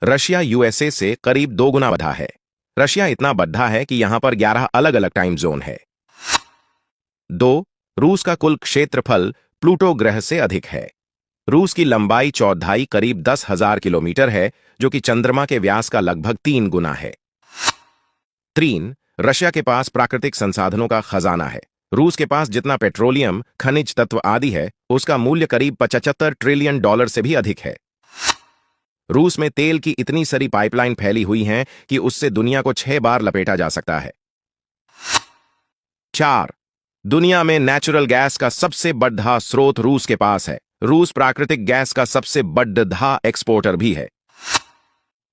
Russia USA से करीब 2 गुना बड़ा है। रशिया इतना बड़ा है कि यहां पर 11 अलग अलग टाइम जोन है। 2. रूस का कुल क्षेत्रफल प्लूटो ग्रह से अधिक है। रूस की लंबाई चौड़ाई करीब 10,000 किलोमीटर है, जो कि चंद्रमा के व्यास का लगभग 3 गुना है। 3. रशिया के पास प्राकृतिक संसाधनों का खजाना है। रूस के पास जितना पेट्रोलियम, खनिज तत्व आदि है, उसका मूल्य करीब $75 ट्रिलियन से भी अधिक है। रूस में तेल की इतनी सारी पाइपलाइन फैली हुई हैं कि उससे दुनिया को 6 बार लपेटा जा सकता है। 4. दुनिया में नेचुरल गैस का सबसे बड़ा स्रोत रूस के पास है। रूस प्राकृतिक गैस का सबसे बड़ा एक्सपोर्टर भी है।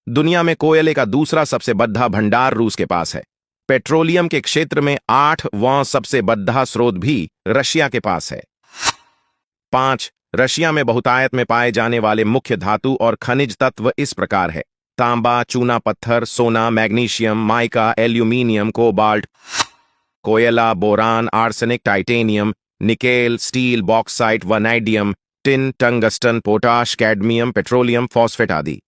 दुनिया में कोयले का दूसरा सबसे बड़ा भंडार रूस के पास है। पेट्रोलियम के क्षेत्र में 8वां सबसे बड़ा स्रोत भी रशिया के पास है। 5. रशिया में बहुतायत में पाए जाने वाले मुख्य धातु और खनिज तत्व इस प्रकार है: तांबा, चूना पत्थर, सोना, मैग्नीशियम, माइका, एल्यूमिनियम, कोबाल्ट, कोयला, boron, arsenic, titanium, nickel, steel, bauxite, vanadium, tin, tungsten, potash, cadmium, petroleum, phosphate आदि।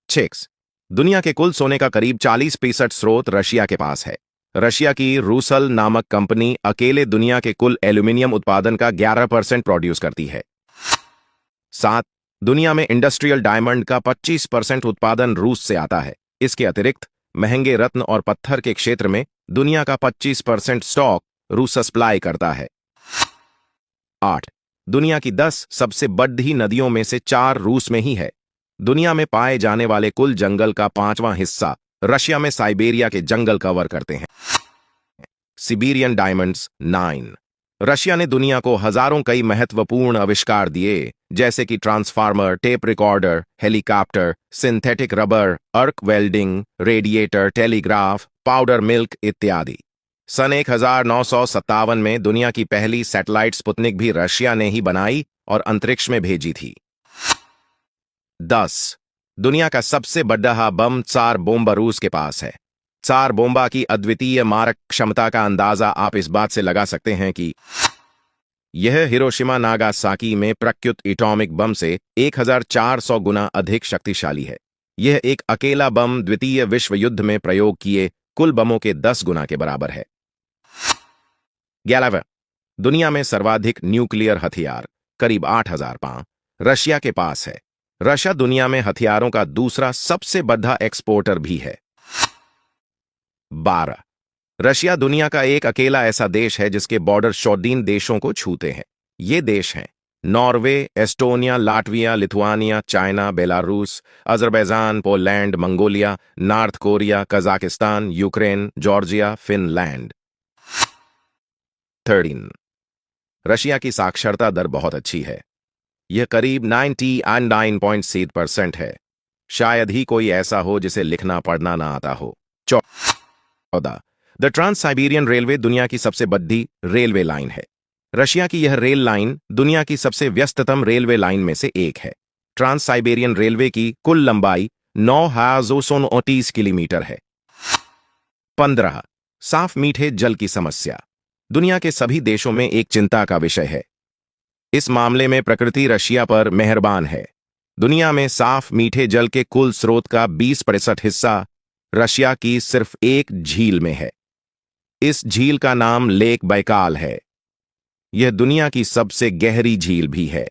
6. दुनिया के कुल सोने का करीब 40% स्रोत रशिया के पास है। रशिया की रूसल नामक कंपनी अकेले दुनिया के कुल एल्यूमिनियम उत्पादन का 11% प्रोड्यूस करती है। 7. दुनिया में इंडस्ट्रियल डायमंड का 25% उत्पादन रूस से आता है। इसके अतिरिक्त महंगे रत्न और पत्थर के क्षेत्र में दुनिया का 25% स्टॉक रूस सप्लाई करता है। 8. दुनिया की 10 सबसे बड़ी नदियों में से 4 रूस में ही है। दुनिया में पाए जाने वाले कुल जंगल का 5वां हिस्सा रशिया में साइबेरिया के जंगल कवर करते हैं। सिबेरियन डायमंड्स 9. रशिया ने दुनिया को हजारों कई महत्वपूर्ण आविष्कार दिए, जैसे कि transformer, tape recorder, helicopter, synthetic rubber, arc welding, radiator, telegraph, powder milk इत्यादि। सन 1957 में दुनिया की पहली सैटेलाइट स्पुतनिक भी रशिया ने ही बनाई और अंतरिक्ष में भेजी थी। 10. दुनिया का सबसे बड़ा बम त्सार बोम्बा रूस के पास है। त्सार बोम्बा की अद्वितीय मारक क्षमता का अंदाजा आप इस बात से लगा सकते हैं कि यह हिरोशिमा नागासाकी में प्रख्यात एटॉमिक बम से 1400 गुना अधिक शक्तिशाली है। यह एक अकेला बम द्वितीय विश्व युद्ध में प्रयोग किए कुल बमों के 10 गुना के बराबर है। 11. दुनिया में सर्वाधिक न्यूक्लियर हथियार करीब 8,000 पाउंड रशिया के पास है। रशिया दुनिया में हथियारों का दूसरा सबसे बड़ा एक्सपोर्टर भी है। 12. रशिया दुनिया का एक अकेला ऐसा देश है जिसके बॉर्डर 14 देशों को छूते हैं। ये देश हैं Norway, Estonia, Latvia, Lithuania, China, Belarus, Azerbaijan, Poland, Mongolia, north Korea, Kazakhstan, Ukraine, Georgia, Finland. 13. Russia की साक्षरता दर बहुत अच्छी है। यह करीब 99.7% है। शायद ही कोई ऐसा हो जिसे लिखना पढ़ना ना आता हो। 14. द ट्रांस साइबेरियन रेलवे दुनिया की सबसे बड़ी रेलवे लाइन है। रशिया की यह रेल लाइन दुनिया की सबसे व्यस्ततम रेलवे लाइन में से एक है। ट्रांस साइबेरियन रेलवे की कुल लंबाई 9,229 किलोमीटर है। 15. साफ मीठे जल की समस्या दुनिया के सभी देशों में एक चिंता का विषय है। इस मामले में प्रकृति रशिया पर मेहरबान है। दुनिया में साफ मीठे जल के कुल स्रोत का 20% हिस्सा रशिया की सिर्फ एक झील में है। इस झील का नाम लेक बैकाल है। यह दुनिया की सबसे गहरी झील भी है।